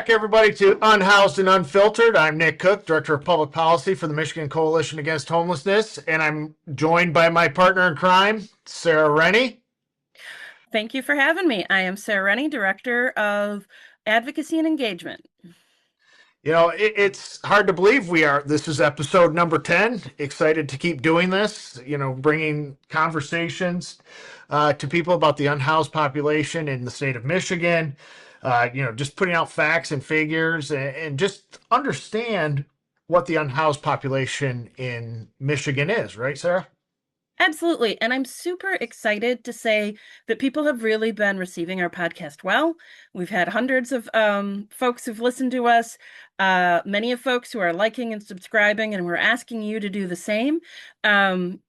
back, everybody, to Unhoused and Unfiltered. I'm Nick Cook, Director of Public Policy for the Michigan Coalition Against Homelessness, and I'm joined by my partner in crime, Sarah Rennie. Thank you for having me. I am Sarah Rennie, Director of Advocacy and Engagement. It's hard to believe this is episode number 10. Excited to keep doing this, bringing conversations to people about the unhoused population in the state of Michigan, just putting out facts and figures and just understand what the unhoused population in Michigan is, right, Sarah? Absolutely. And I'm super excited to say that people have really been receiving our podcast well. We've had hundreds of folks who've listened to us, many of folks who are liking and subscribing, and we're asking you to do the same.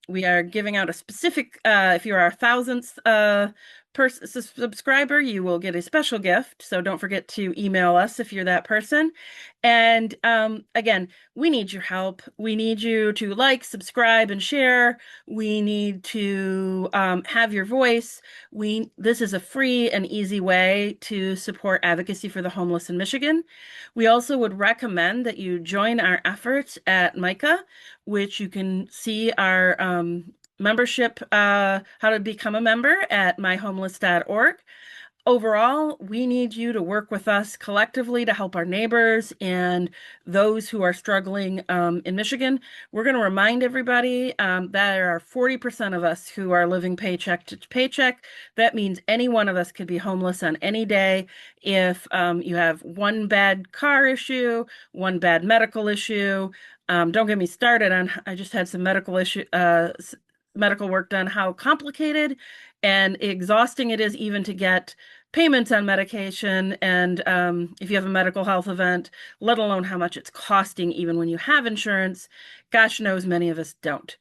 We are giving out a specific, if you're our thousandth subscriber, you will get a special gift. So don't forget to email us if you're that person. And again, we need your help. We need you to like, subscribe, and share. We need to have your voice. This is a free and easy way to support advocacy for the homeless in Michigan. We also would recommend that you join our efforts at MICA, which you can see our membership, how to become a member at myhomeless.org. Overall, we need you to work with us collectively to help our neighbors and those who are struggling in Michigan. We're going to remind everybody that there are 40% of us who are living paycheck to paycheck. That means any one of us could be homeless on any day if you have one bad car issue, one bad medical issue. Don't get me started on, I just had some medical work done, how complicated and exhausting it is even to get payments on medication. And if you have a medical health event, let alone how much it's costing, even when you have insurance, gosh knows many of us don't,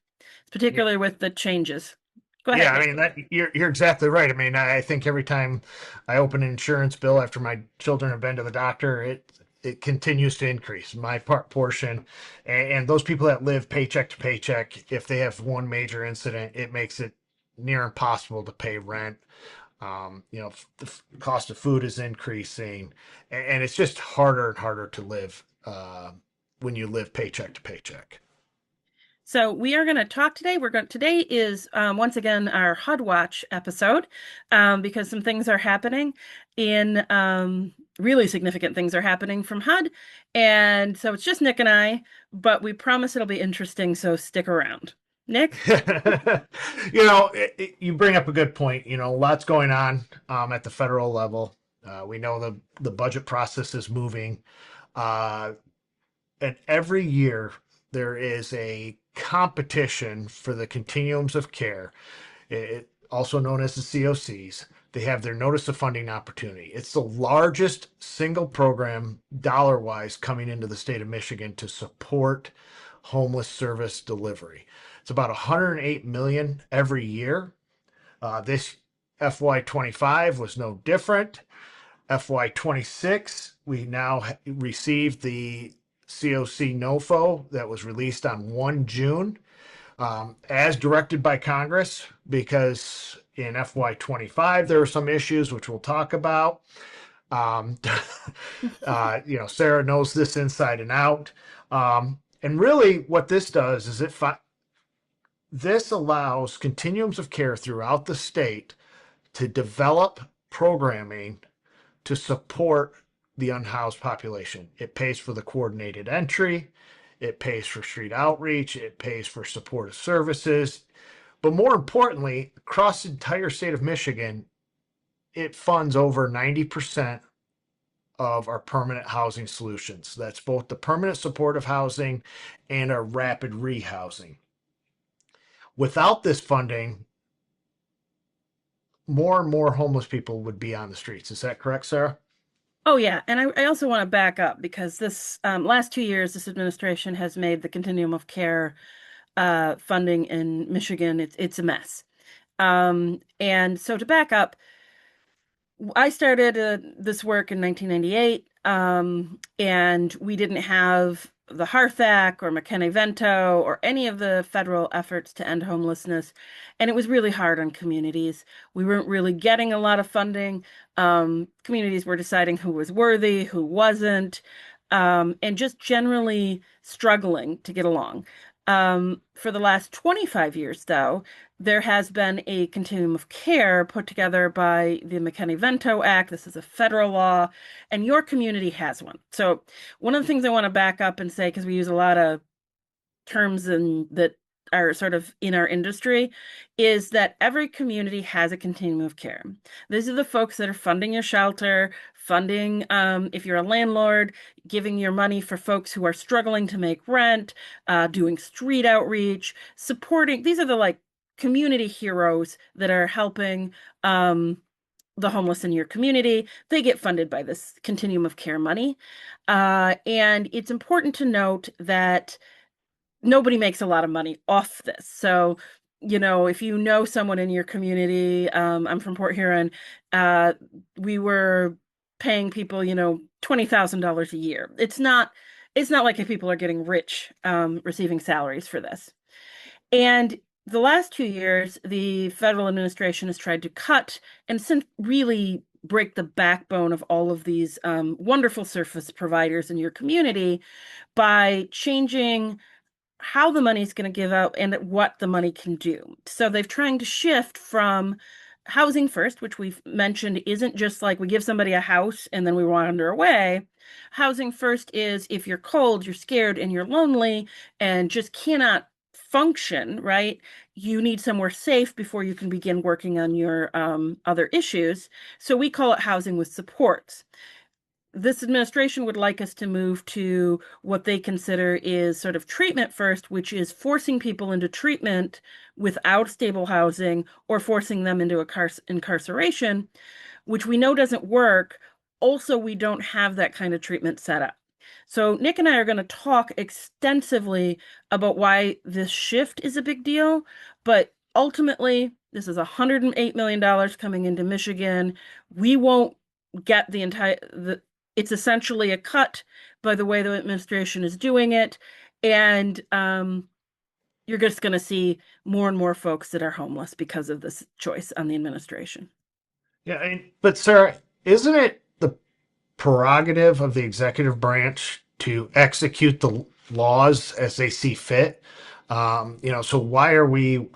particularly with the changes. Go Yeah, ahead, I Nick. mean you're exactly right. I mean, I think every time I open an insurance bill after my children have been to the doctor, it continues to increase my portion, and those people that live paycheck to paycheck, if they have one major incident, it makes it near impossible to pay rent. The cost of food is increasing, and it's just harder and harder to live when you live paycheck to paycheck. So we are going to talk today. Today is once again our HUD Watch episode because some things are happening in really significant things are happening from HUD, and so it's just Nick and I, but we promise it'll be interesting. So stick around, Nick. You bring up a good point. Lots going on at the federal level. We know the budget process is moving, and every year there is a competition for the continuums of care, also known as the COCs. They have their notice of funding opportunity. It's the largest single program dollar wise coming into the state of Michigan to support homeless service delivery. It's about 108 million every year. This FY25 was no different. FY26, we now received the COC NOFO that was released on 1 June, as directed by Congress, because in FY25 there were some issues which we'll talk about. Um, Sarah knows this inside and out. And really, what this does is this allows continuums of care throughout the state to develop programming to support the unhoused population. It pays for the coordinated entry, it pays for street outreach, it pays for supportive services. But more importantly, across the entire state of Michigan, it funds over 90% of our permanent housing solutions. That's both the permanent supportive housing and our rapid rehousing. Without this funding, more and more homeless people would be on the streets. Is that correct, Sarah? Oh yeah, and I also want to back up because this last 2 years, this administration has made the Continuum of Care funding in Michigan, it's a mess. And so to back up, I started this work in 1998, and we didn't have the Hearth Act or McKinney-Vento or any of the federal efforts to end homelessness. And it was really hard on communities. We weren't really getting a lot of funding. Communities were deciding who was worthy, who wasn't, and just generally struggling to get along. For the last 25 years, though, there has been a continuum of care put together by the McKinney-Vento Act. This is a federal law, and your community has one. So one of the things I want to back up and say, because we use a lot of terms that are sort of in our industry, is that every community has a continuum of care. These are the folks that are funding your shelter, funding, if you're a landlord, giving your money for folks who are struggling to make rent, doing street outreach, supporting. These are the like community heroes that are helping the homeless in your community. They get funded by this continuum of care money. And it's important to note that nobody makes a lot of money off this. So, if you know someone in your community, I'm from Port Huron, we were paying people, $20,000 a year. It's not like if people are getting rich, receiving salaries for this. And the last 2 years, the federal administration has tried to cut and really break the backbone of all of these wonderful service providers in your community by changing how the money is going to give out and what the money can do. So they've trying to shift from housing first, which we've mentioned isn't just like we give somebody a house and then we wander away. Housing first is if you're cold, you're scared, and you're lonely and just cannot function, right? You need somewhere safe before you can begin working on your other issues. So we call it housing with supports. This administration would like us to move to what they consider is sort of treatment first, which is forcing people into treatment without stable housing or forcing them into incarceration, which we know doesn't work. Also, we don't have that kind of treatment set up. So Nick and I are going to talk extensively about why this shift is a big deal, but ultimately, this is $108 million coming into Michigan. We won't get it's essentially a cut by the way the administration is doing it. And you're just going to see more and more folks that are homeless because of this choice on the administration. Yeah, but Sarah, isn't it the prerogative of the executive branch to execute the laws as they see fit? So why are we,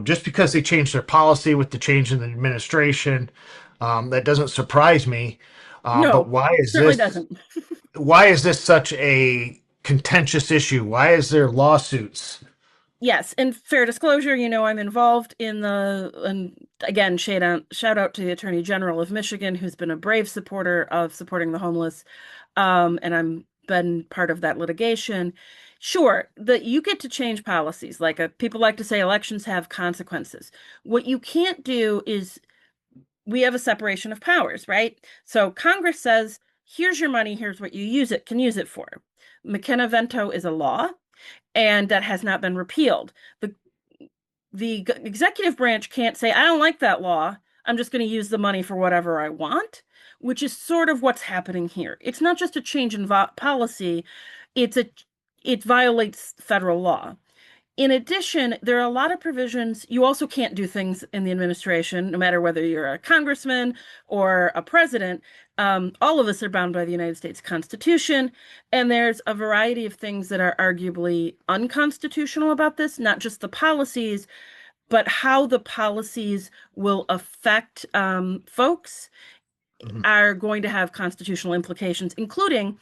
just because they changed their policy with the change in the administration, that doesn't surprise me. But No, why it is certainly this? doesn't. Why is this such a contentious issue? Why is there lawsuits? Yes, and fair disclosure, I'm involved and again, shout out to the Attorney General of Michigan, who's been a brave supporter of supporting the homeless. And I'm been part of that litigation. Sure, that you get to change policies. Like people like to say elections have consequences. What you can't do is we have a separation of powers, right? So Congress says, here's your money, here's what you can use it for. McKenna-Vento is a law and that has not been repealed. The executive branch can't say, I don't like that law. I'm just going to use the money for whatever I want, which is sort of what's happening here. It's not just a change in policy, it violates federal law. In addition, there are a lot of provisions. You also can't do things in the administration, no matter whether you're a congressman or a president. All of us are bound by the United States Constitution, and there's a variety of things that are arguably unconstitutional about this, not just the policies, but how the policies will affect folks Mhm. are going to have constitutional implications, including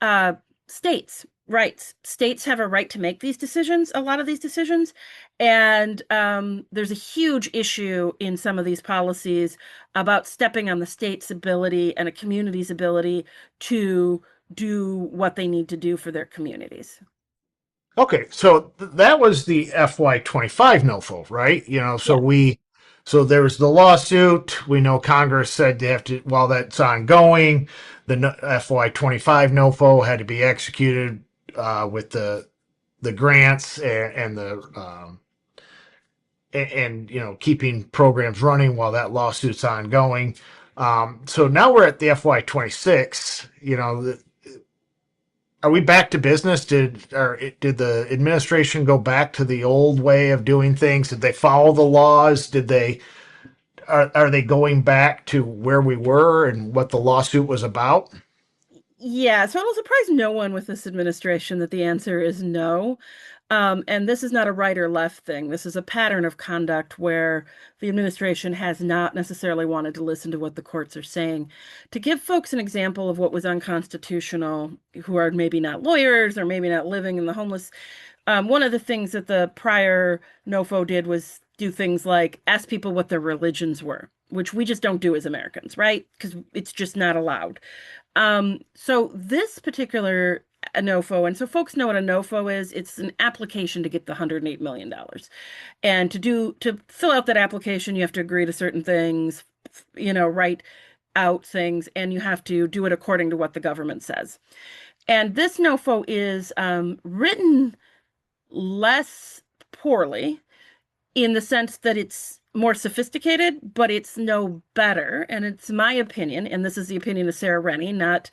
uh, states' rights. States have a right to make these decisions, a lot of these decisions. And there's a huge issue in some of these policies about stepping on the state's ability and a community's ability to do what they need to do for their communities. Okay, so that was the FY25 NOFO, right? Yeah. So there's the lawsuit. We know Congress said they have to, while that's ongoing, the FY25 NOFO had to be executed with the grants and the and keeping programs running while that lawsuit's ongoing. So now we're at the FY26. are we back to business? Did the administration go back to the old way of doing things? Did they follow the laws? Did they are they going back to where we were and what the lawsuit was about? Yeah, so it'll surprise no one with this administration that the answer is no. And this is not a right or left thing. This is a pattern of conduct where the administration has not necessarily wanted to listen to what the courts are saying. To give folks an example of what was unconstitutional, who are maybe not lawyers or maybe not living in the homeless, one of the things that the prior NOFO did was do things like ask people what their religions were, which we just don't do as Americans, right? Because it's just not allowed. So this particular NOFO, and so folks know what a NOFO is. It's an application to get the $108 million. And to fill out that application, you have to agree to certain things, write out things, and you have to do it according to what the government says. And this NOFO is written less poorly in the sense that it's more sophisticated, but it's no better. And it's my opinion, and this is the opinion of Sarah Rennie, not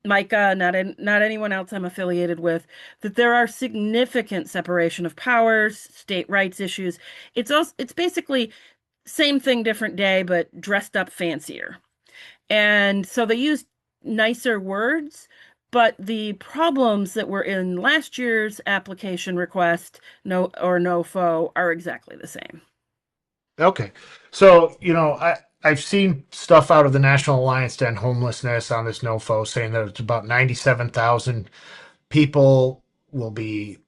Micah, not anyone else I'm affiliated with, that there are significant separation of powers, state rights issues. It's basically same thing, different day, but dressed up fancier. And so they use nicer words, but the problems that were in last year's application request, no or NOFO, are exactly the same. Okay. So, I've seen stuff out of the National Alliance to End Homelessness on this NOFO saying that it's about 97,000 people will be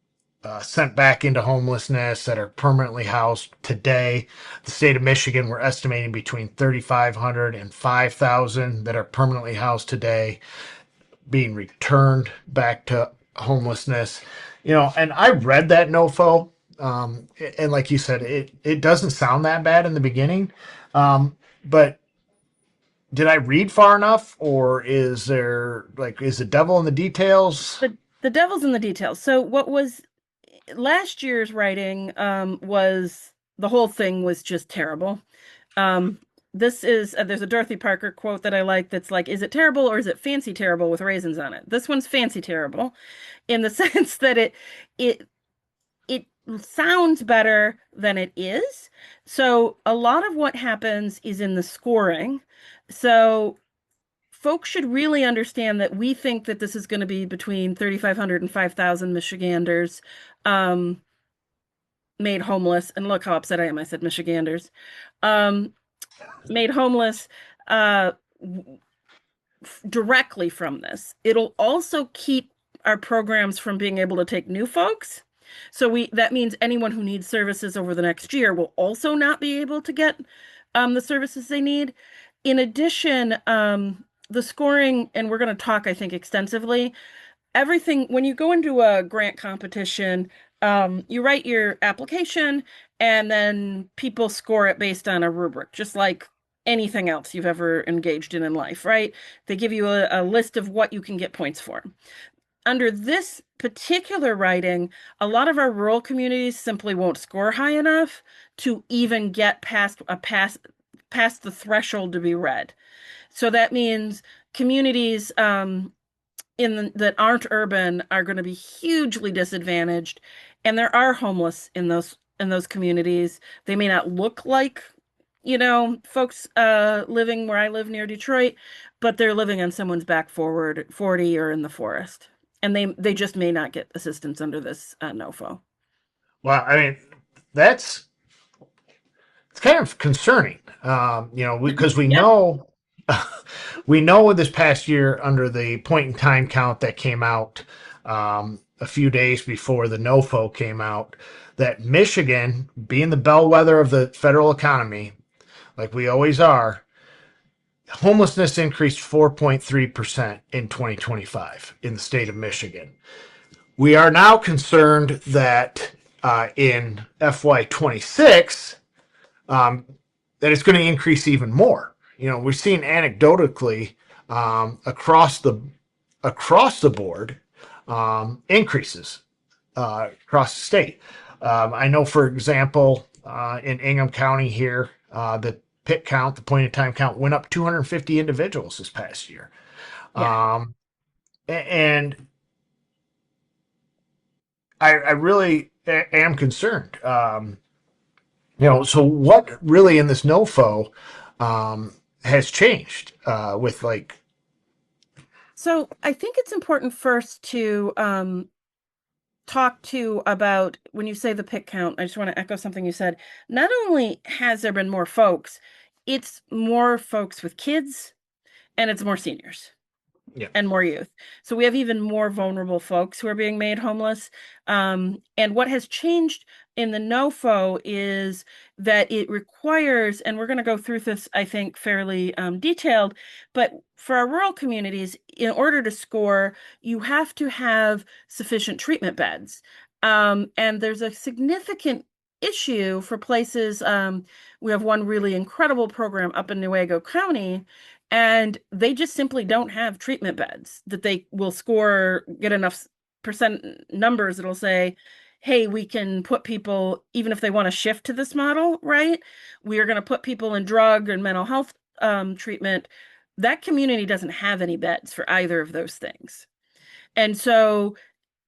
sent back into homelessness that are permanently housed today. The state of Michigan, we're estimating between 3,500 and 5,000 that are permanently housed today being returned back to homelessness. And I read that NOFO, and like you said, it doesn't sound that bad in the beginning, but did I read far enough, or is the devil in the details? The devil's in the details. So what was last year's writing was the whole thing was just terrible. This is there's a Dorothy Parker quote that I like that's like, is it terrible or is it fancy terrible with raisins on it? This one's fancy terrible in the sense that it it sounds better than it is. So a lot of what happens is in the scoring. So folks should really understand that we think that this is going to be between 3,500 and 5,000 Michiganders made homeless. And look how upset I am. I said Michiganders. Um, Made homeless uh, directly from this. It'll also keep our programs from being able to take new folks. So that means anyone who needs services over the next year will also not be able to get the services they need. In addition, the scoring, and we're going to talk, I think, extensively, everything, when you go into a grant competition, you write your application and then people score it based on a rubric, just like anything else you've ever engaged in life, right? They give you a list of what you can get points for. Under this particular writing, a lot of our rural communities simply won't score high enough to even get past the threshold to be read. So that means communities that aren't urban are going to be hugely disadvantaged, and there are homeless in those communities. They may not look like, folks living where I live near Detroit, but they're living on someone's back 40 or in the forest, and they just may not get assistance under this NOFO. Well, I mean, that's it's kind of concerning, because we Yeah, know we know this past year under the point in time count that came out a few days before the NOFO came out, that Michigan, being the bellwether of the federal economy, like we always are, homelessness increased 4.3% in 2025 in the state of Michigan. We are now concerned that in FY26, that it's going to increase even more. We're seeing anecdotally across the board increases across the state. I know, for example, in Ingham County here, the PIT count, the point in time count, went up 250 individuals this past year. yeah. And I really am concerned. So what really in this NOFO has changed with like, So I think it's important first to talk to about when you say the pick count. I just want to echo something you said. Not only has there been more folks, it's more folks with kids and it's more seniors yeah, and more youth. So we have even more vulnerable folks who are being made homeless. And what has changed in the NOFO is that it requires, and we're going to go through this, I think, fairly detailed, but for our rural communities, in order to score, you have to have sufficient treatment beds. And there's a significant issue for places. We have one really incredible program up in Newaygo County, and they just simply don't have treatment beds that they will score, get enough percent numbers that'll say, hey, we can put people, even if they want to shift to this model, right? We are going to put people in drug and mental health treatment. That community doesn't have any beds for either of those things. And so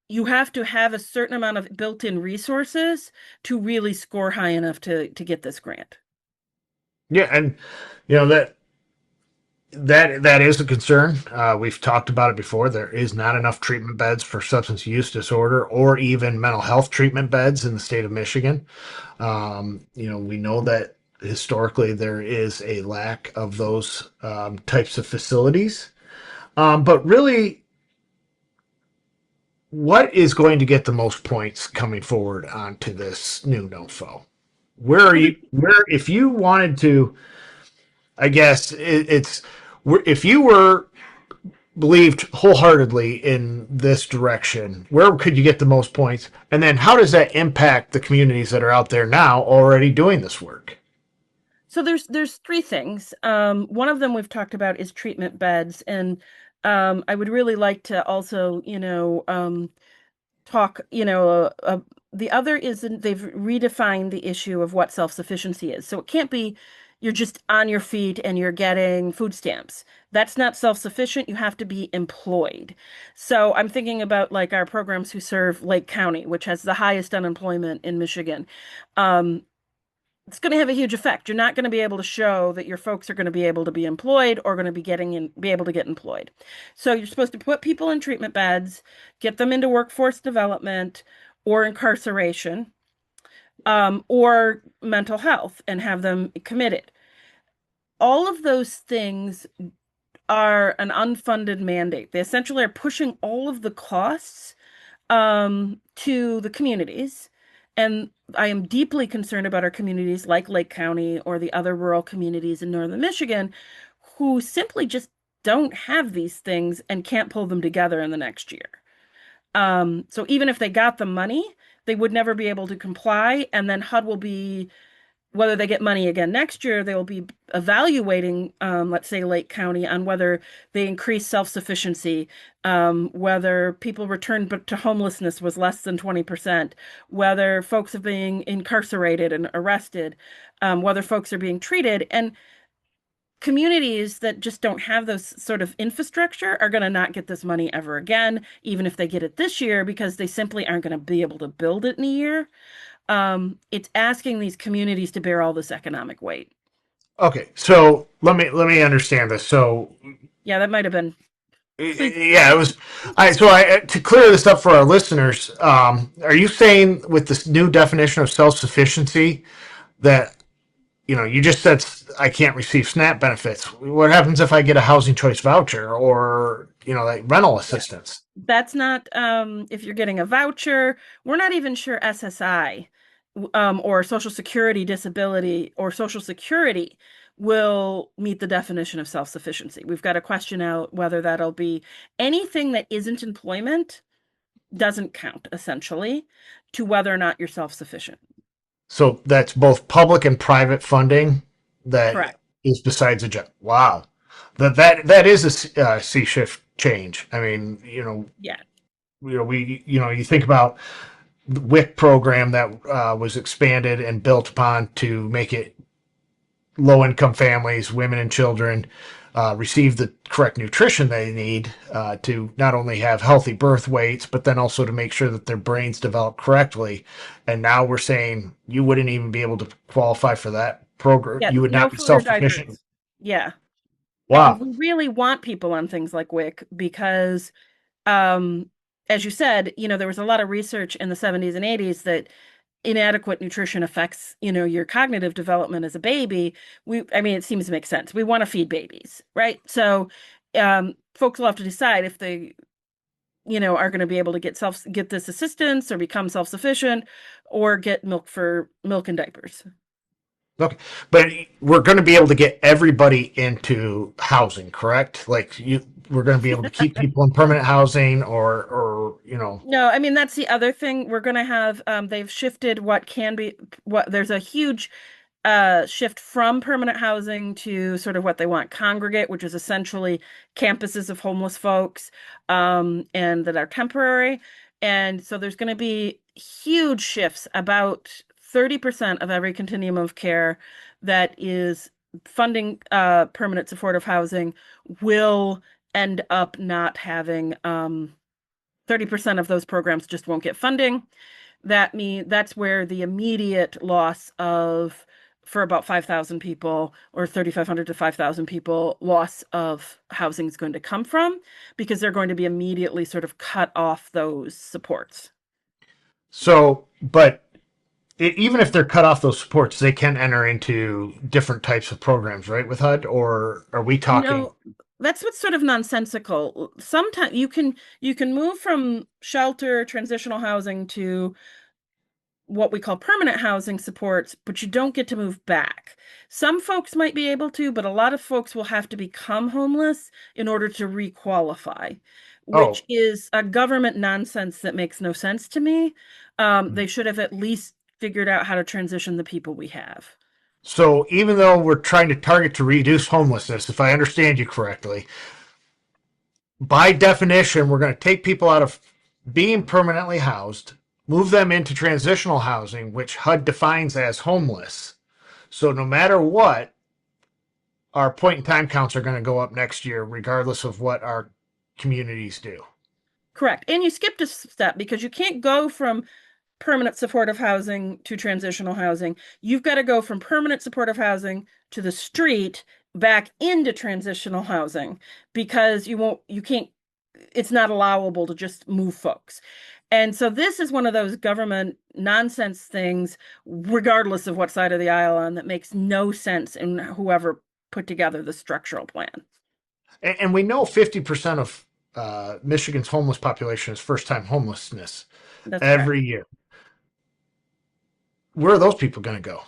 you have to have a certain amount of built-in resources to really score high enough to get this grant. yeah, and that is a concern. We've talked about it before. There is not enough treatment beds for substance use disorder or even mental health treatment beds in the state of Michigan. We know that historically there is a lack of those types of facilities. But really, what is going to get the most points coming forward onto this new NOFO? Where are Well, you? Where, if you wanted to, I guess it's if you were believed wholeheartedly in this direction, where could you get the most points? And then how does that impact the communities that are out there now already doing this work? So there's three things. One of them we've talked about is treatment beds, and I would really like to also, talk, the other is they've redefined the issue of what self-sufficiency is. So it can't be you're just on your feet and you're getting food stamps. That's not self-sufficient. You have to be employed. So I'm thinking about like our programs who serve Lake County, which has the highest unemployment in Michigan. Um, it's going to have a huge effect. You're not going to be able to show that your folks are going to be able to be employed or going to be able to get employed. So you're supposed to put people in treatment beds, get them into workforce development or incarceration, or mental health and have them committed. All of those things are an unfunded mandate. They essentially are pushing all of the costs to the communities. And I am deeply concerned about our communities like Lake County or the other rural communities in northern Michigan who simply just don't have these things and can't pull them together in the next year. So even if they got the money, they would never be able to comply. And then HUD will be, whether they get money again next year, they will be evaluating, let's say Lake County, on whether they increase self-sufficiency, whether people returned to homelessness was less than 20%, whether folks are being incarcerated and arrested, whether folks are being treated. And communities that just don't have those sort of infrastructure are going to not get this money ever again, even if they get it this year, because they simply aren't going to be able to build it in a year. It's asking these communities to bear all this economic weight. Okay, so let me understand this. So Yeah, that might have been. Please. yeah, it was. I to clear this up for our listeners. Are you saying with this new definition of self sufficiency that you just said I can't receive SNAP benefits? What happens if I get a housing choice voucher or like rental Yeah. assistance? That's not, if you're getting a voucher, we're not even sure SSI, or Social Security disability or Social Security will meet the definition of self-sufficiency. We've got to question out whether that'll be anything that isn't employment doesn't count essentially to whether or not you're self-sufficient. So that's both public and private funding that Correct. is besides a job. Wow, that is a sea shift change. I mean, Yeah. you think about the WIC program that was expanded and built upon to make it low income families, women and children, receive the correct nutrition they need to not only have healthy birth weights, but then also to make sure that their brains develop correctly. And now we're saying you wouldn't even be able to qualify for that program. Yeah, You would no not be food or self sufficient. diapers. Yeah. And Wow. we really want people on things like WIC because, um, as you said, there was a lot of research in the 70s and 80s that inadequate nutrition affects, your cognitive development as a baby. I mean, it seems to make sense. We want to feed babies, right? So, folks will have to decide if they, are going to be able to get this assistance or become self-sufficient or get milk and diapers. Okay, but we're going to be able to get everybody into housing, correct? We're going to be able to keep people in permanent housing, or. No, I mean that's the other thing. We're going to have they've shifted what there's a huge shift from permanent housing to sort of what they want congregate, which is essentially campuses of homeless folks and that are temporary. And so there's going to be huge shifts. About 30% of every continuum of care that is funding permanent supportive housing will end up not having 30% of those programs just won't get funding. That's where the immediate loss of for about 5,000 people or 3,500 to 5,000 people loss of housing is going to come from because they're going to be immediately sort of cut off those supports. But even if they're cut off those supports, they can enter into different types of programs, right? With HUD, or are we talking? No, that's what's sort of nonsensical. Sometimes you can move from shelter, transitional housing to what we call permanent housing supports, but you don't get to move back. Some folks might be able to, but a lot of folks will have to become homeless in order to requalify, Oh, which is a government nonsense that makes no sense to me. They should have at least figured out how to transition the people we have. so even though we're trying to target to reduce homelessness, if I understand you correctly, by definition, we're going to take people out of being permanently housed, move them into transitional housing, which HUD defines as homeless. So no matter what, our point in time counts are going to go up next year, regardless of what our communities do. Correct. And you skipped a step because you can't go from permanent supportive housing to transitional housing. You've got to go from permanent supportive housing to the street back into transitional housing because you can't, it's not allowable to just move folks. And so this is one of those government nonsense things, regardless of what side of the aisle on, that makes no sense in whoever put together the structural plan. And we know 50% of Michigan's homeless population is first time homelessness That's correct. every year. Where are those people going to go?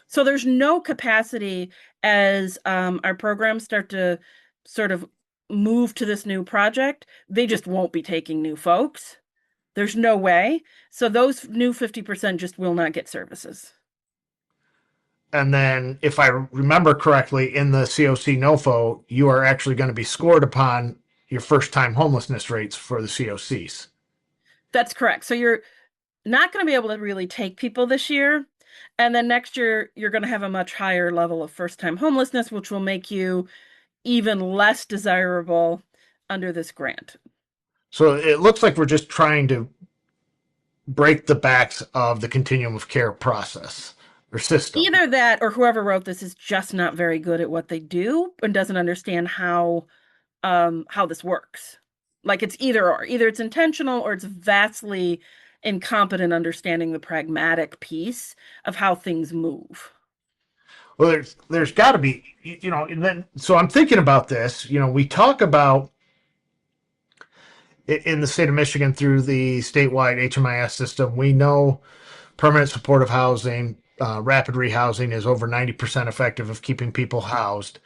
So there's no capacity as our programs start to sort of move to this new project. They just won't be taking new folks. There's no way. So those new 50% just will not get services. And then, if I remember correctly, in the COC NOFO, you are actually going to be scored upon your first time homelessness rates for the COCs. That's correct. So you're not going to be able to really take people this year. And then next year, you're going to have a much higher level of first time homelessness, which will make you even less desirable under this grant. So it looks like we're just trying to break the backs of the continuum of care process or system. Either that or whoever wrote this is just not very good at what they do and doesn't understand how this works. Like it's either or. Either it's intentional or it's vastly incompetent understanding the pragmatic piece of how things move. Well, there's got to be, and then so I'm thinking about this. We talk about in the state of Michigan through the statewide HMIS system. We know permanent supportive housing, rapid rehousing is over 90% effective of keeping people housed.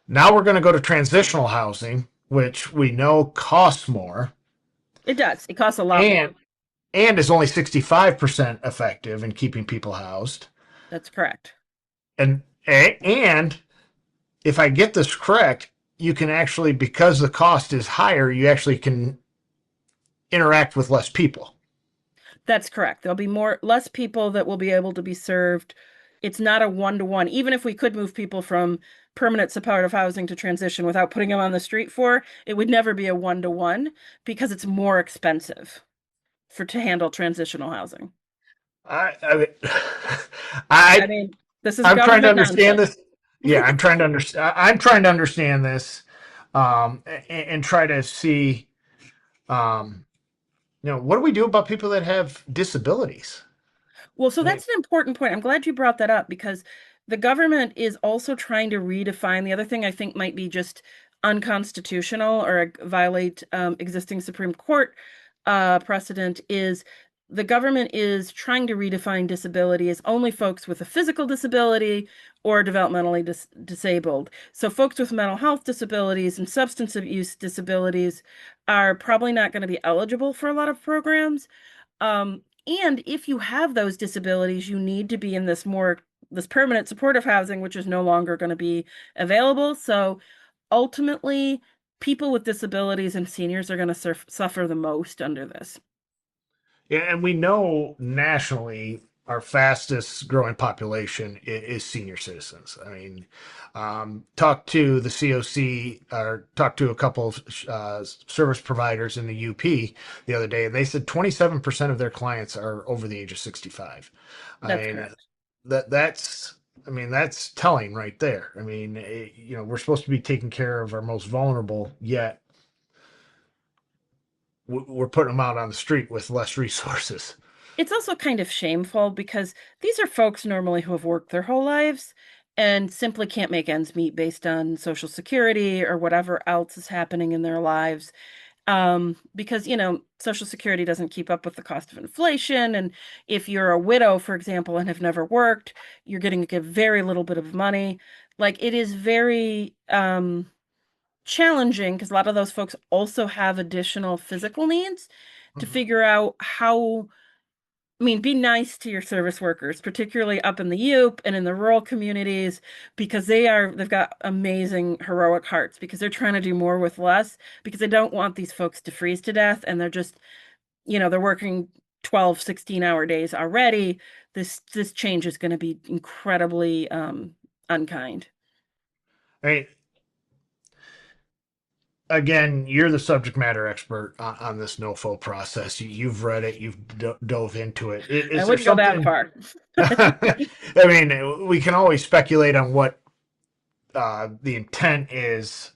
Now we're going to go to transitional housing, which we know costs more It does. It costs a lot more. and and is only 65% effective in keeping people housed. That's correct. And if I get this correct, you can actually, because the cost is higher, you actually can interact with less people. That's correct. There'll be less people that will be able to be served It's not a one-to-one. Even if we could move people from permanent supportive housing to transition without putting them on the street for, it would never be a one-to-one because it's more expensive for to handle transitional housing. I mean, I I mean, this is I'm trying to government understand nonsense. this. Yeah, I'm trying to understand. I'm trying to understand this, and try to see, um, what do we do about people that have disabilities? Well, so I mean, that's an important point. I'm glad you brought that up because the government is also trying to redefine. The other thing I think might be just unconstitutional or violate existing Supreme Court precedent is the government is trying to redefine disability as only folks with a physical disability or developmentally disabled. So folks with mental health disabilities and substance abuse disabilities are probably not going to be eligible for a lot of programs. And if you have those disabilities, you need to be in this permanent supportive housing, which is no longer going to be available. So ultimately, people with disabilities and seniors are going to suffer the most under this. yeah, and we know nationally our fastest growing population is senior citizens. I mean, talk to the COC or talk to a couple of service providers in the UP the other day, and they said 27% of their clients are over the age of 65. I That's mean, correct. that's I mean, that's telling right there. I mean, we're supposed to be taking care of our most vulnerable, yet we're putting them out on the street with less resources. It's also kind of shameful because these are folks normally who have worked their whole lives and simply can't make ends meet based on Social Security or whatever else is happening in their lives. Because, Social Security doesn't keep up with the cost of inflation. And if you're a widow, for example, and have never worked, you're getting to give very little bit of money. Like it is very challenging because a lot of those folks also have additional physical needs to Mhm. figure out how. I mean, be nice to your service workers, particularly up in the UP and in the rural communities, because they've got amazing heroic hearts because they're trying to do more with less because they don't want these folks to freeze to death and they're just, they're working 12, 16-hour days already. This change is going to be incredibly unkind. I mean, again, you're the subject matter expert on this NOFO process. You've read it, you've dove into it. I Is there wouldn't go that something? far. I mean, we can always speculate on what the intent is,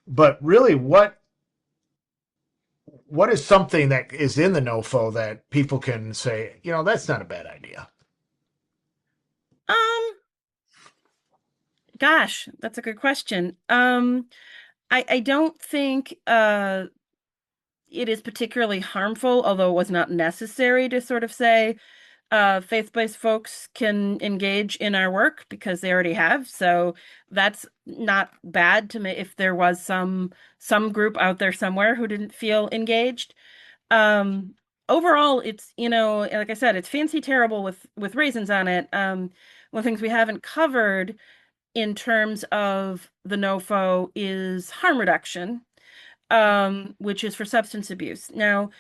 but really, what is something that is in the NOFO that people can say, that's not a bad idea. Um, Gosh, that's a good question. I don't think it is particularly harmful, although it was not necessary to sort of say faith-based folks can engage in our work because they already have. So that's not bad to me if there was some group out there somewhere who didn't feel engaged. Um, Overall, it's, like I said, it's fancy terrible with raisins on it. One of the things we haven't covered in terms of the NOFO is harm reduction, which is for substance abuse. Now,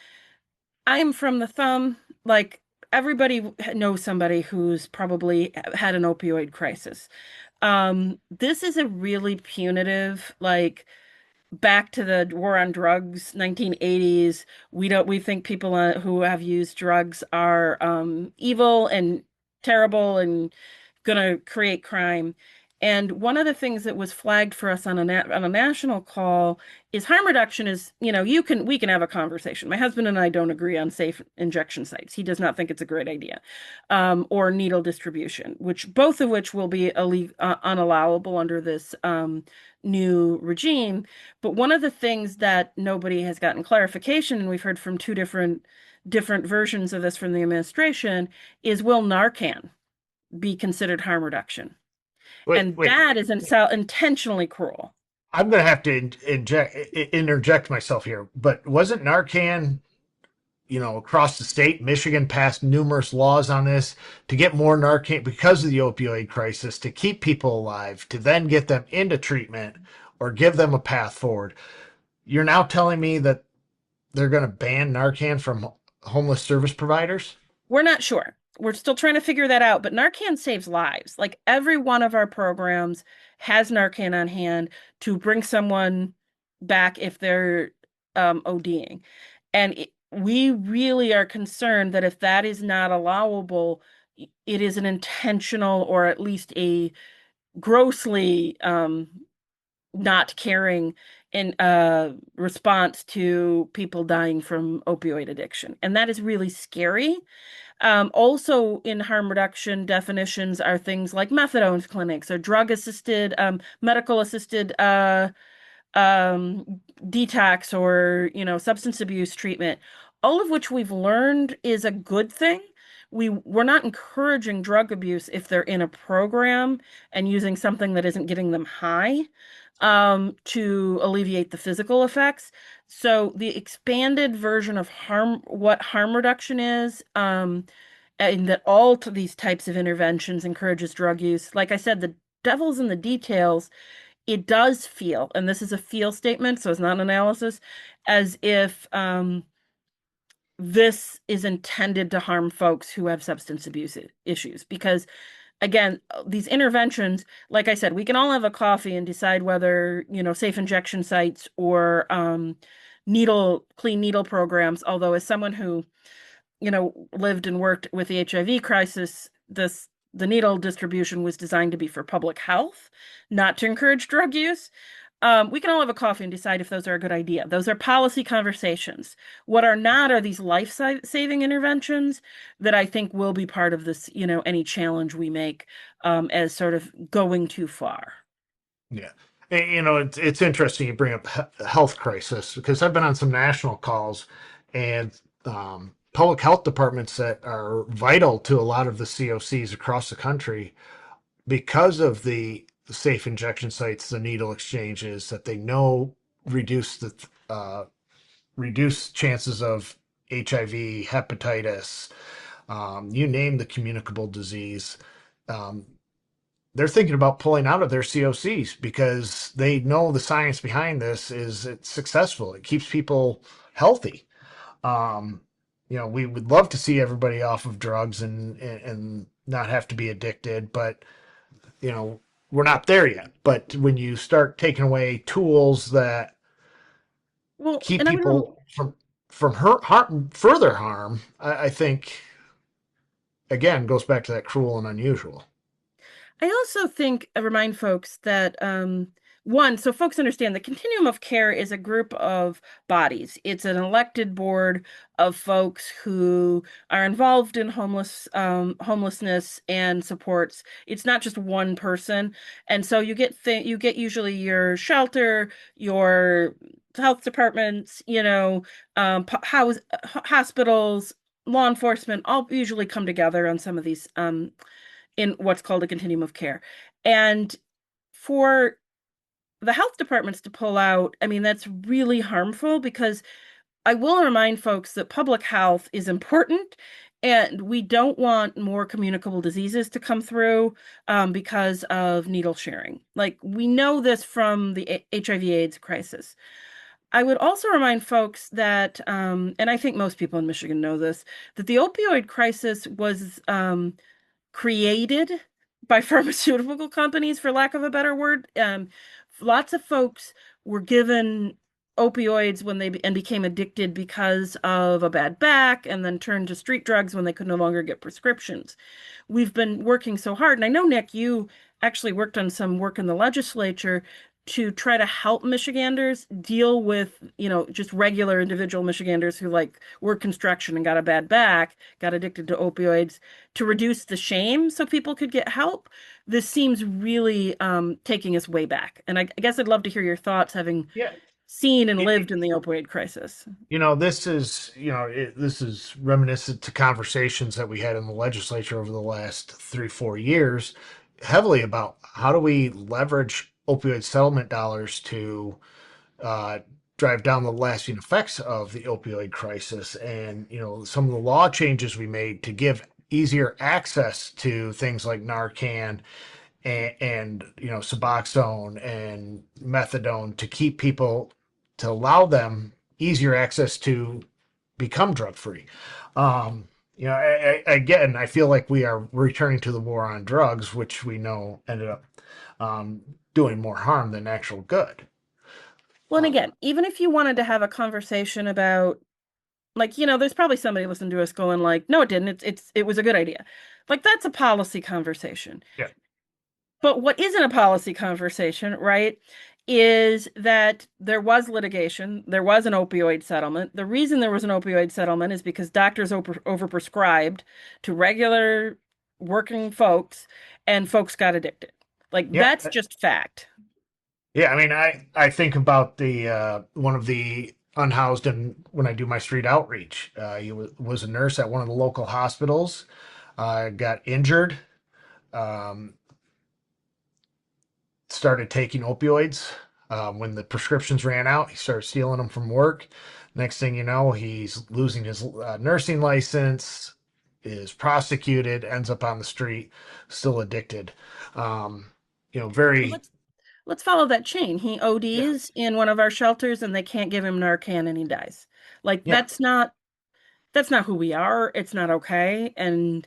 I'm from the thumb, like everybody knows somebody who's probably had an opioid crisis. This is a really punitive, like back to the war on drugs, 1980s. We think people who have used drugs are evil and terrible and gonna create crime. And one of the things that was flagged for us on on a national call is harm reduction is, we can have a conversation. My husband and I don't agree on safe injection sites. He does not think it's a great idea. Or needle distribution, both of which will be unallowable under this new regime. But one of the things that nobody has gotten clarification, and we've heard from two different versions of this from the administration, is will Narcan be considered harm reduction? Wait, And wait. that is intentionally cruel. I'm going to have to interject myself here, but wasn't Narcan, across the state, Michigan passed numerous laws on this to get more Narcan because of the opioid crisis, to keep people alive, to then get them into treatment or give them a path forward. You're now telling me that they're going to ban Narcan from homeless service providers? We're not sure. we're still trying to figure that out, but Narcan saves lives. Like every one of our programs has Narcan on hand to bring someone back if they're ODing. And we really are concerned that if that is not allowable, it is an intentional or at least a grossly not caring in response to people dying from opioid addiction. And that is really scary. Also, in harm reduction definitions are things like methadone clinics or drug assisted, medical assisted detox or, substance abuse treatment, all of which we've learned is a good thing. We're not encouraging drug abuse if they're in a program and using something that isn't getting them high, to alleviate the physical effects. So the expanded version of what harm reduction is, and that these types of interventions encourages drug use. Like I said, the devil's in the details. It does feel, and this is a feel statement, so it's not an analysis, as if this is intended to harm folks who have substance abuse issues. Because again, these interventions, like I said, we can all have a coffee and decide whether, safe injection sites or clean needle programs. Although, as someone who, lived and worked with the HIV crisis, the needle distribution was designed to be for public health, not to encourage drug use. We can all have a coffee and decide if those are a good idea. Those are policy conversations. What are not are these life-saving interventions that I think will be part of this, any challenge we make, as sort of going too far. Yeah. And, it's interesting you bring up health crisis because I've been on some national calls and public health departments that are vital to a lot of the COCs across the country because of the safe injection sites, the needle exchanges that they know reduce the reduce chances of HIV, hepatitis, you name the communicable disease. Um, they're thinking about pulling out of their COCs because they know the science behind this is it's successful. It keeps people healthy. Um, we would love to see everybody off of drugs and not have to be addicted, but we're not there yet. But when you start taking away tools that Well, keep and I would people from further harm, I think again goes back to that cruel and unusual. I also think I remind folks that one, so folks understand the Continuum of Care is a group of bodies. It's an elected board of folks who are involved in homelessness and supports. It's not just one person, and so you get usually your shelter, your health departments, hospitals, law enforcement, all usually come together on some of these in what's called a continuum of care. And for the health departments to pull out, I mean, that's really harmful because I will remind folks that public health is important and we don't want more communicable diseases to come through because of needle sharing. Like we know this from the HIV/AIDS crisis. I would also remind folks that, and I think most people in Michigan know this, that the opioid crisis was created by pharmaceutical companies, for lack of a better word. Lots of folks were given opioids when they became addicted because of a bad back and then turned to street drugs when they could no longer get prescriptions. We've been working so hard, and I know, Nick, you actually worked on some work in the legislature to try to help Michiganders deal with, just regular individual Michiganders who like work construction and got a bad back, got addicted to opioids, to reduce the shame so people could get help. This seems really taking us way back. And I guess I'd love to hear your thoughts, having Yeah. seen and It, lived in the opioid crisis. this is reminiscent to conversations that we had in the legislature over the last 3, 4 years, heavily about how do we leverage opioid settlement dollars to uh, drive down the lasting effects of the opioid crisis, and some of the law changes we made to give easier access to things like Narcan and Suboxone and methadone to keep people to allow them easier access to become drug free. Again, I feel like we are returning to the war on drugs, which we know ended up um, doing more harm than actual good. Well, and again, even if you wanted to have a conversation about like, there's probably somebody listening to us going like, no, it didn't. It was a good idea. Like that's a policy conversation. Yeah, But what isn't a policy conversation, right, is that there was litigation, there was an opioid settlement. The reason there was an opioid settlement is because doctors overprescribed to regular working folks and folks got addicted. Like yeah, that's just fact. yeah. I mean, I think about the one of the unhoused, and when I do my street outreach, he was a nurse at one of the local hospitals, got injured, um, started taking opioids. When the prescriptions ran out, he started stealing them from work. Next thing you know, he's losing his nursing license, is prosecuted, ends up on the street, still addicted. Um, So very, let's follow that chain. He yeah, ODs in one of our shelters and they can't give him Narcan and he dies. Like yeah. that's not who we are. It's not okay. And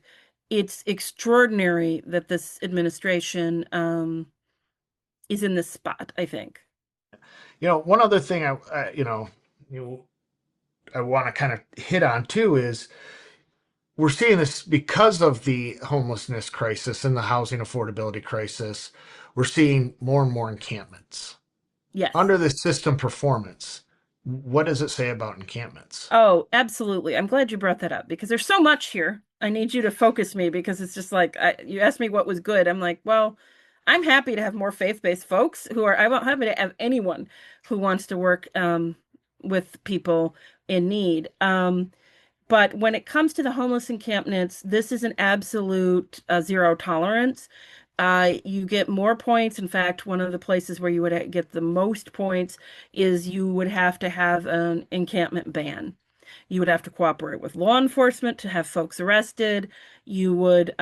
it's extraordinary that this administration is in this spot, I think. One other thing you I want to kind of hit on too is we're seeing this because of the homelessness crisis and the housing affordability crisis. We're seeing more and more encampments Yes. under the system performance. What does it say about encampments? Oh, absolutely. I'm glad you brought that up because there's so much here. I need you to focus me because it's just like you asked me what was good. I'm like, well, I'm happy to have more faith-based folks I'm happy to have anyone who wants to work with people in need. But when it comes to the homeless encampments, this is an absolute zero tolerance. You get more points. In fact, one of the places where you would get the most points is you would have to have an encampment ban. You would have to cooperate with law enforcement to have folks arrested. You would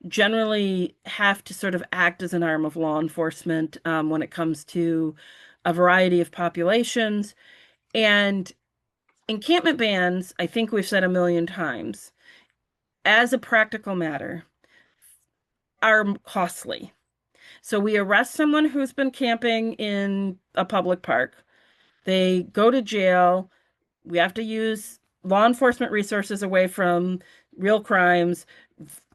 generally have to sort of act as an arm of law enforcement when it comes to a variety of populations. And encampment bans, I think we've said a million times, as a practical matter, are costly. So we arrest someone who's been camping in a public park. They go to jail. We have to use law enforcement resources away from real crimes.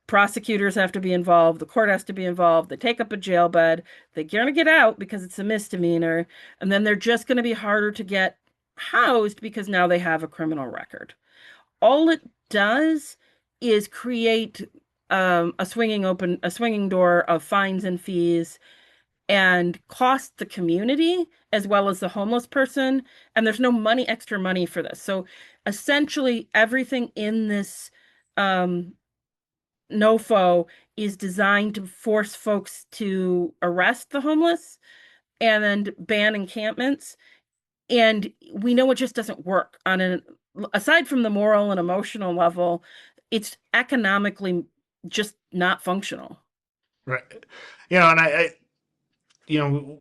Prosecutors have to be involved. The court has to be involved. They take up a jail bed. They're going to get out because it's a misdemeanor. And then they're just going to be harder to get housed because now they have a criminal record. All it does is create a swinging door of fines and fees and cost the community as well as the homeless person. And there's no extra money for this. So essentially, everything in this um, NOFO is designed to force folks to arrest the homeless and then ban encampments. And we know it just doesn't work aside from the moral and emotional level, it's economically just not functional. Right. And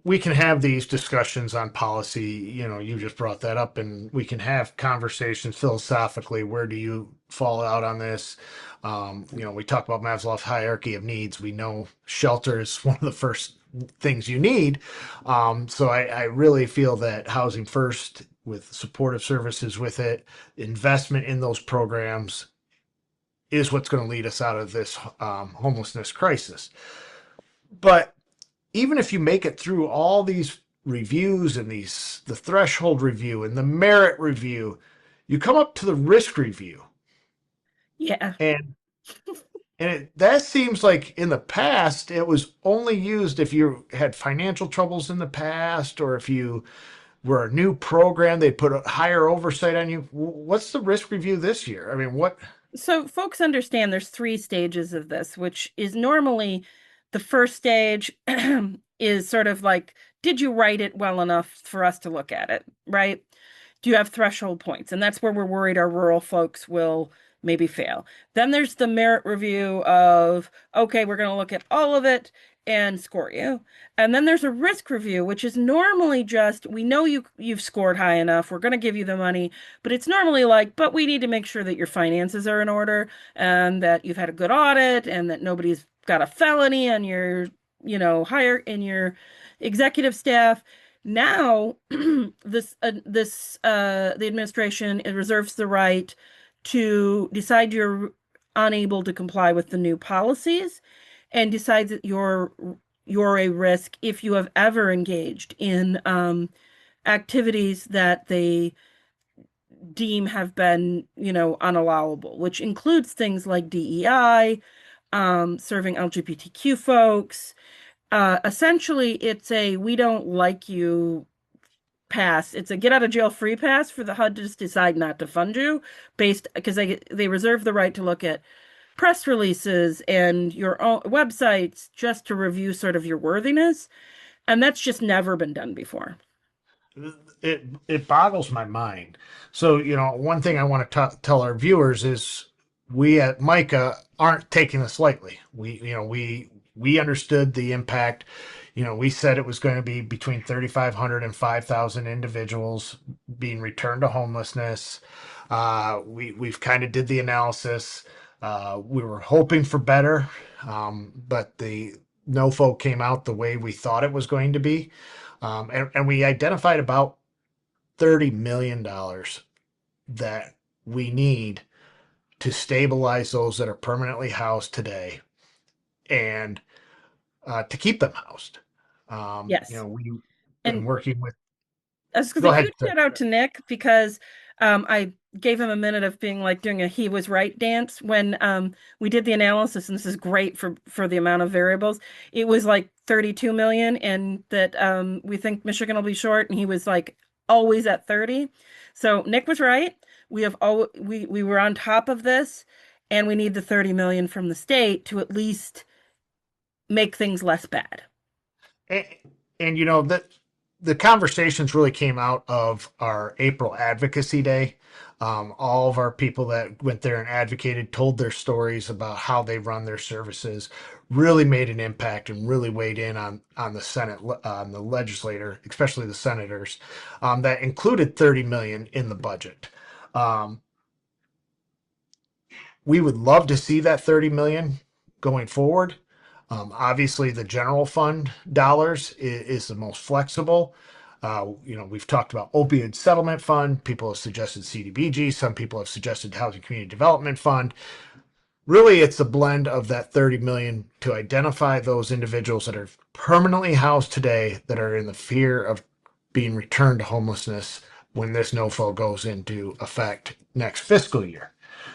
we can have these discussions on policy. You just brought that up, and we can have conversations philosophically. Where do you fall out on this? We talk about Maslow's hierarchy of needs. We know shelter is one of the first things you need. So I really feel that housing first with supportive services with it, investment in those programs is what's going to lead us out of this homelessness crisis. But even if you make it through all these reviews and the threshold review and the merit review, you come up to the risk review. Yeah. And that seems like in the past it was only used if you had financial troubles in the past, or if you were a new program, they put a higher oversight on you. What's the risk review this year? I mean, what? So folks understand there's three stages of this, which is normally the first stage is sort of like, did you write it well enough for us to look at it, right? Do you have threshold points? And that's where we're worried our rural folks will maybe fail. Then there's the merit review of, okay, we're going to look at all of it. and score you. And then there's a risk review, which is normally just, we know you've scored high enough, we're going to give you the money, but it's normally like, but we need to make sure that your finances are in order and that you've had a good audit and that nobody's got a felony on your, higher in your executive staff. Now, the administration, it reserves the right to decide you're unable to comply with the new policies and decides that you're a risk if you have ever engaged in activities that they deem have been, unallowable, which includes things like DEI, serving LGBTQ folks. Essentially, it's a we don't like you pass. It's a get out of jail free pass for the HUD to just decide not to fund you based because they reserve the right to look at press releases and your own websites just to review sort of your worthiness. And that's just never been done before. It boggles my mind. So, one thing I want to tell our viewers is we at Micah aren't taking this lightly. We understood the impact. We said it was going to be between 3,500 and 5,000 individuals being returned to homelessness. We've kind of did the analysis. We were hoping for better, but the NOFO came out the way we thought it was going to be. And we identified about $30 million that we need to stabilize those that are permanently housed today and to keep them housed. Yes. We've been And working with, I was going go to say, ahead, huge sir. shout out to Nick because I gave him a minute of being like doing a he was right dance when we did the analysis, and this is great for the amount of variables. It was like 32 million, and that we think Michigan will be short, and he was like always at 30. So Nick was right. We were on top of this, and we need the 30 million from the state to at least make things less bad. And, and that the conversations really came out of our April Advocacy Day. All of our people that went there and advocated told their stories about how they run their services, really made an impact and really weighed in on the Senate, on the legislator, especially the senators. That included 30 million in the budget. Um, we would love to see that 30 million going forward. Obviously, the general fund dollars is the most flexible. We've talked about opioid settlement fund. People have suggested CDBG. Some people have suggested housing community development fund. Really, it's a blend of that 30 million to identify those individuals that are permanently housed today that are in the fear of being returned to homelessness when this NOFO goes into effect next fiscal year.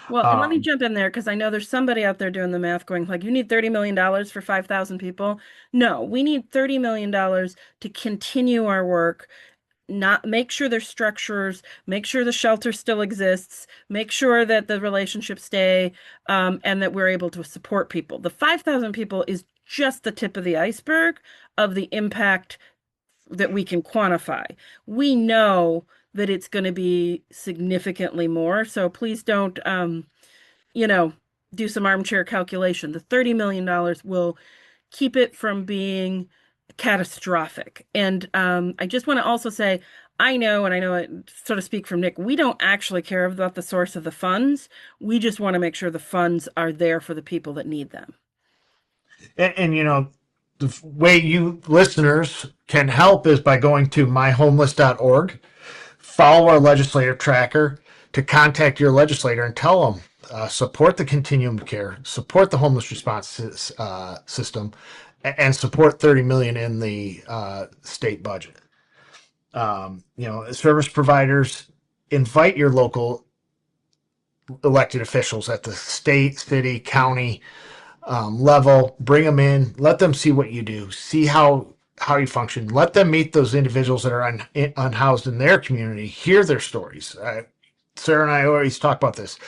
Well, and let me Um, jump in there because I know there's somebody out there doing the math going like, you need $30 million for 5,000 people. No, we need $30 million to continue our work, not make sure there's structures, make sure the shelter still exists, make sure that the relationships stay, and that we're able to support people. The 5,000 people is just the tip of the iceberg of the impact that we can quantify. We know that it's going to be significantly more. So please don't, you know, do some armchair calculation. The $30 million will keep it from being catastrophic. And I just want to also say, I know, and I know it, so to speak from Nick, we don't actually care about the source of the funds. We just want to make sure the funds are there for the people that need them. and the way you listeners can help is by going to myhomeless.org, follow our legislative tracker to contact your legislator and tell them support the continuum of care, support the homeless response system, and support 30 million in the state budget. Service providers, invite your local elected officials at the state, city, county level. Bring them in. Let them see what you do. See how you function. Let them meet those individuals that are unhoused in their community. Hear their stories. Sarah and I always talk about this.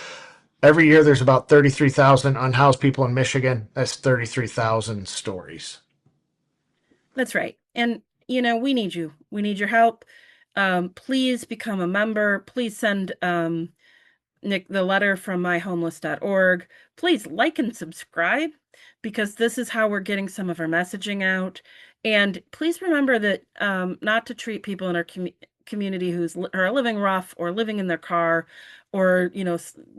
Every year, there's about 33,000 unhoused people in Michigan. That's 33,000 stories. That's right. And, we need you. We need your help. Please become a member. Please send Nick, the letter from myhomeless.org. Please like and subscribe because this is how we're getting some of our messaging out. And please remember that not to treat people in our community who's are living rough or living in their car or,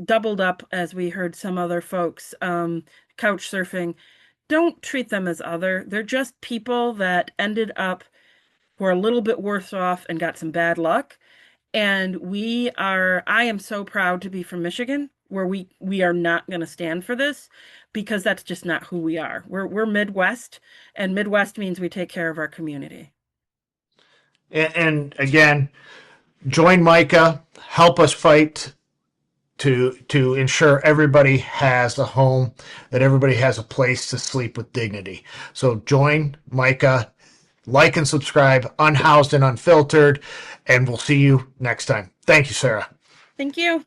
doubled up, as we heard some other folks couch surfing. Don't treat them as other. They're just people that ended up who are a little bit worse off and got some bad luck. And I am so proud to be from Michigan, where we are not going to stand for this because that's just not who we are. We're Midwest, and Midwest means we take care of our community. And again, join Micah, help us fight to ensure everybody has a home, that everybody has a place to sleep with dignity. So join Micah, like and subscribe, Unhoused and Unfiltered, and we'll see you next time. Thank you, Sarah. Thank you.